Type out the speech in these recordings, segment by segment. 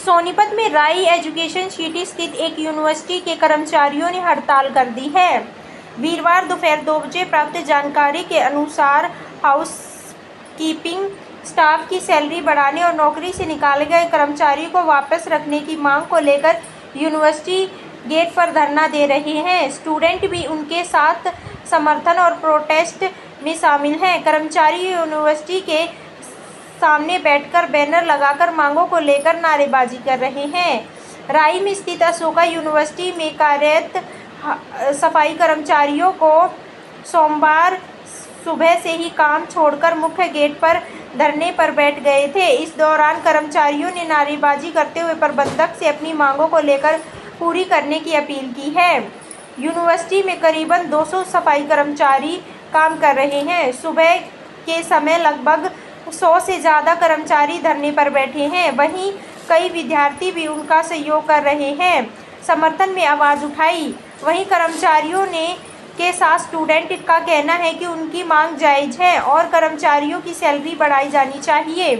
सोनीपत में राई education city स्थित एक यूनिवर्सिटी के कर्मचारियों ने हड़ताल कर दी है। वीरवार दोपहर 2 बजे प्राप्त जानकारी के अनुसार हाउसकीपिंग स्टाफ की सैलरी बढ़ाने और नौकरी से निकाले गए कर्मचारियों को वापस रखने की मांग को लेकर यूनिवर्सिटी गेट पर धरना दे रहे हैं। स्टूडेंट भी उनके साथ समर्थन और प्रोटेस्ट में शामिल हैं। कर्मचारी यूनिवर्सिटी के सामने बैठकर बैनर लगाकर मांगों को लेकर नारेबाजी कर रहे हैं। राई में स्थित अशोका यूनिवर्सिटी में कार्यरत सफाई कर्मचारियों को सोमवार सुबह से ही काम छोड़कर मुख्य गेट पर धरने पर बैठ गए थे। इस दौरान कर्मचारियों ने नारेबाजी करते हुए प्रबंधक से अपनी मांगों को लेकर पूरी करने की अपील की है। यूनिवर्सिटी में करीबन 200 सफाई कर्मचारी काम कर रहे हैं। सुबह के समय लगभग 100 से ज़्यादा कर्मचारी धरने पर बैठे हैं। वहीं कई विद्यार्थी भी उनका सहयोग कर रहे हैं, समर्थन में आवाज़ उठाई। वहीं कर्मचारियों के साथ स्टूडेंट का कहना है कि उनकी मांग जायज़ है और कर्मचारियों की सैलरी बढ़ाई जानी चाहिए।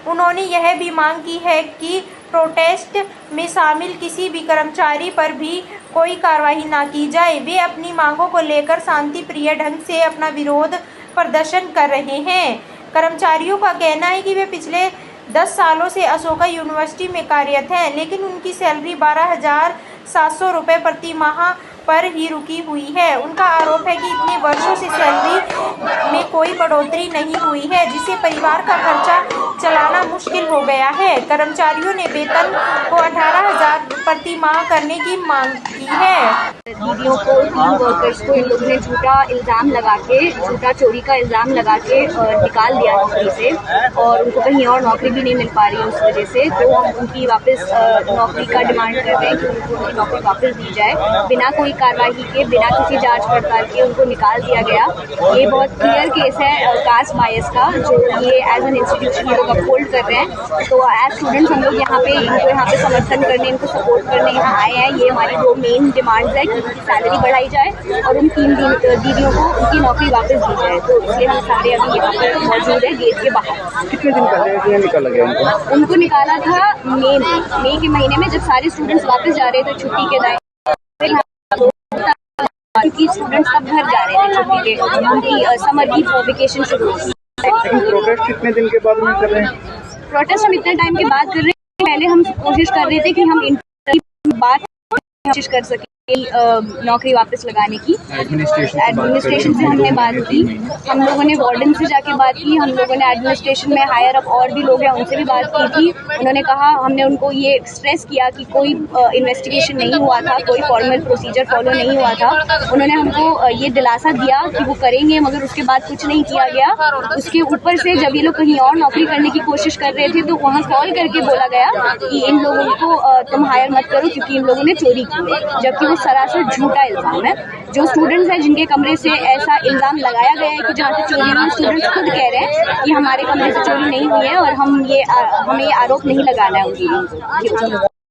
उन्होंने यह भी मांग की है कि प्रोटेस्ट में शामिल किसी भी कर्मचारी पर भी कोई कार्रवाई ना की जाए। वे अपनी मांगों को लेकर शांतिप्रिय ढंग से अपना विरोध प्रदर्शन कर रहे हैं। कर्मचारियों का कहना है कि वे पिछले 10 सालों से अशोका यूनिवर्सिटी में कार्यरत हैं, लेकिन उनकी सैलरी 12,700 रुपये प्रति माह पर ही रुकी हुई है। उनका आरोप है कि इतने वर्षों से सैलरी में कोई बढ़ोतरी नहीं हुई है, जिससे परिवार का खर्चा चलाना मुश्किल हो गया है। कर्मचारियों ने वेतन को 18,000 प्रति माह करने की मांग की है। दीदियों को, 3 वर्कर्स को इन लोगों ने झूठा चोरी का इल्ज़ाम लगा के निकाल दिया नौकरी से और उनको कहीं और नौकरी भी नहीं मिल पा रही है उस वजह से। तो हम उनकी वापस नौकरी का डिमांड कर रहे हैं कि उनको उनकी नौकरी वापस दी जाए। बिना कोई कार्रवाई के, बिना किसी जांच पड़ताल के उनको निकाल दिया गया। ये बहुत क्लियर केस है कास्ट बायस का, जो ये एज एन इंस्टीट्यूशन लोग अपहोल्ड कर रहे हैं। तो एज स्टूडेंट्स हम लोग यहाँ पे समर्थन करने, इनको सपोर्ट करने यहाँ आए हैं। ये हमारी 2 मेन डिमांड्स है कि उनकी सैलरी बढ़ाई जाए और उन 3 दीदियों को उनकी नौकरी वापस दी जाए। तो इसलिए हम सारे अभी यहाँ पर मौजूद है गेट के बाहर। कितने दिन पहले निकाला गया उनको निकाला था मई के महीने में, जब सारे स्टूडेंट्स वापस जा रहे थे छुट्टी के दायरे, क्योंकि स्टूडेंट्स अब घर जा रहे थे छुट्टी के, उनकी समर की वेकेशन शुरू हुई। प्रोटेस्ट कितने दिन के बाद में कर रहे हैं? प्रोटेस्ट हम इतने टाइम के बाद कर रहे हैं। पहले हम कोशिश कर रहे थे कि हम कोशिश कर सके नौकरी वापस लगाने की। एडमिनिस्ट्रेशन से हमने बात की, हम लोगों ने वार्डन से जाके बात की, हम लोगों ने एडमिनिस्ट्रेशन में हायर अप और भी लोग हैं उनसे भी बात की थी। उन्होंने कहा, हमने उनको ये स्ट्रेस किया कि कोई इन्वेस्टिगेशन नहीं हुआ था, कोई फॉर्मल प्रोसीजर फॉलो नहीं हुआ था। उन्होंने हमको ये दिलासा दिया कि वो करेंगे, मगर उसके बाद कुछ नहीं किया गया। उसके ऊपर से जब ये लोग कहीं और नौकरी करने की कोशिश कर रहे थे तो वहाँ कॉल करके बोला गया कि इन लोगों को तुम हायर मत करो क्योंकि इन लोगों ने चोरी की है, जबकि वो सरासर झूठा इल्जाम है। जो स्टूडेंट्स हैं जिनके कमरे से ऐसा इल्जाम लगाया गया है कि जहाँ से चोरी हुई, स्टूडेंट्स खुद कह रहे हैं कि हमारे कमरे से चोरी नहीं हुई है और हमें ये आरोप नहीं लगाना है उन